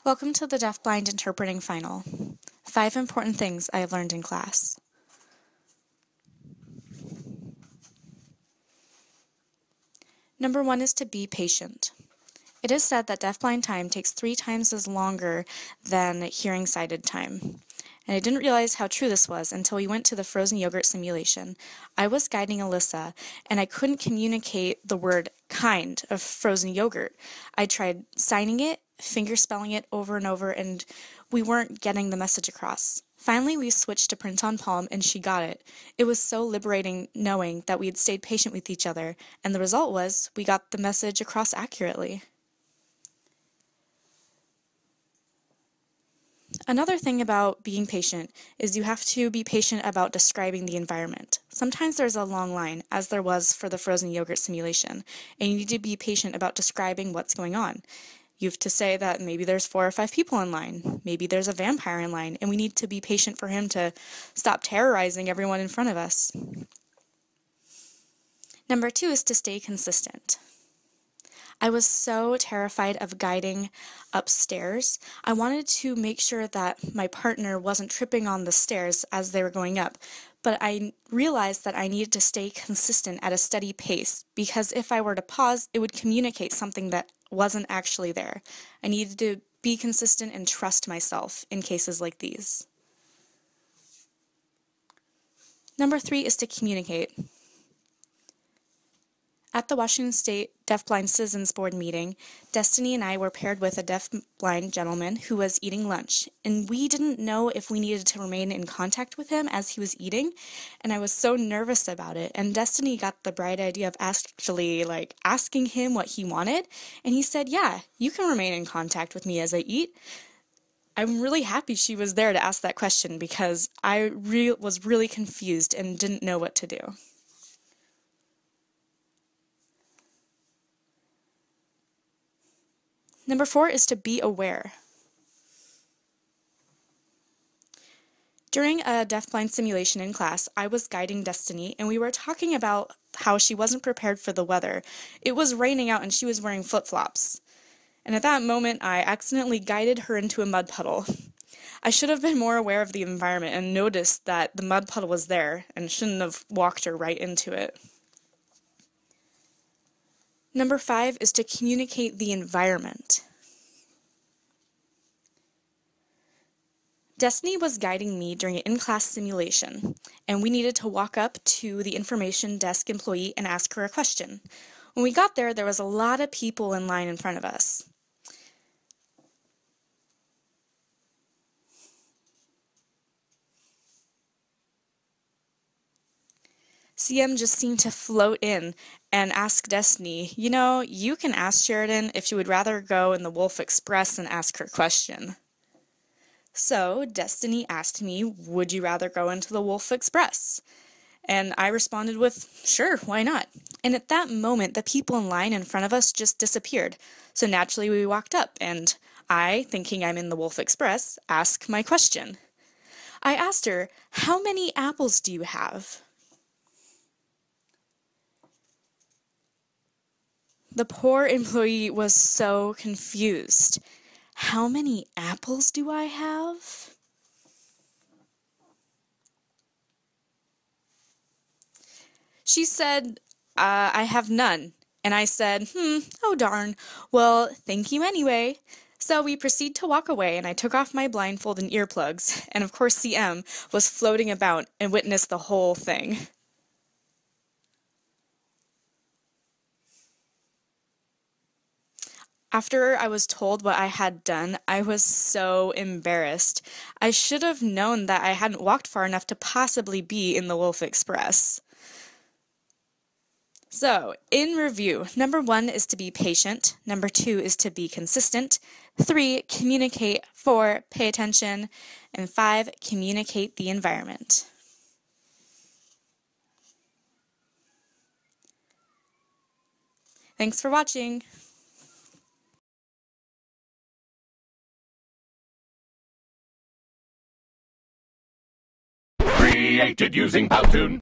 Welcome to the DeafBlind Interpreting Final. 5 important things I have learned in class. Number 1 is to be patient. It is said that deafblind time takes 3 times as longer than hearing-sighted time. And I didn't realize how true this was until we went to the frozen yogurt simulation. I was guiding Alyssa, and I couldn't communicate the word kind of frozen yogurt. I tried signing it, fingerspelling it over and over, and we weren't getting the message across. Finally, we switched to print on palm, and she got it. It was so liberating knowing that we had stayed patient with each other, and the result was we got the message across accurately. Another thing about being patient is you have to be patient about describing the environment. Sometimes there's a long line, as there was for the frozen yogurt simulation, and you need to be patient about describing what's going on. You have to say that maybe there's 4 or 5 people in line, maybe there's a vampire in line, and we need to be patient for him to stop terrorizing everyone in front of us. Number 2 is to stay consistent. I was so terrified of guiding upstairs. I wanted to make sure that my partner wasn't tripping on the stairs as they were going up, but I realized that I needed to stay consistent at a steady pace because if I were to pause, it would communicate something that wasn't actually there. I needed to be consistent and trust myself in cases like these. Number 3 is to communicate. At the Washington State Deafblind Citizens Board meeting, Destiny and I were paired with a deafblind gentleman who was eating lunch, and we didn't know if we needed to remain in contact with him as he was eating, and I was so nervous about it, and Destiny got the bright idea of actually asking him what he wanted, and he said, yeah, you can remain in contact with me as I eat. I'm really happy she was there to ask that question because I was really confused and didn't know what to do. Number 4 is to be aware. During a deafblind simulation in class, I was guiding Destiny, and we were talking about how she wasn't prepared for the weather. It was raining out, and she was wearing flip-flops. And at that moment, I accidentally guided her into a mud puddle. I should have been more aware of the environment and noticed that the mud puddle was there and shouldn't have walked her right into it. Number 5 is to communicate the environment. Destiny was guiding me during an in-class simulation, and we needed to walk up to the information desk employee and ask her a question. When we got there, there was a lot of people in line in front of us. CM just seemed to float in and ask Destiny, you know, you can ask Sheridan if she would rather go in the Wolf Express and ask her question. So Destiny asked me, would you rather go into the Wolf Express? And I responded with, sure, why not? And at that moment, the people in line in front of us just disappeared. So naturally we walked up, and I, thinking I'm in the Wolf Express, asked my question. I asked her, how many apples do you have? The poor employee was so confused. How many apples do I have? She said, I have none. And I said, oh darn. Well, thank you anyway. So we proceed to walk away, and I took off my blindfold and earplugs, and of course CM was floating about and witnessed the whole thing. After I was told what I had done, I was so embarrassed. I should have known that I hadn't walked far enough to possibly be in the Wolf Express. So, in review, number 1 is to be patient, number 2 is to be consistent, 3, communicate, 4, pay attention, and 5, communicate the environment. Thanks for watching. Created using Powtoon.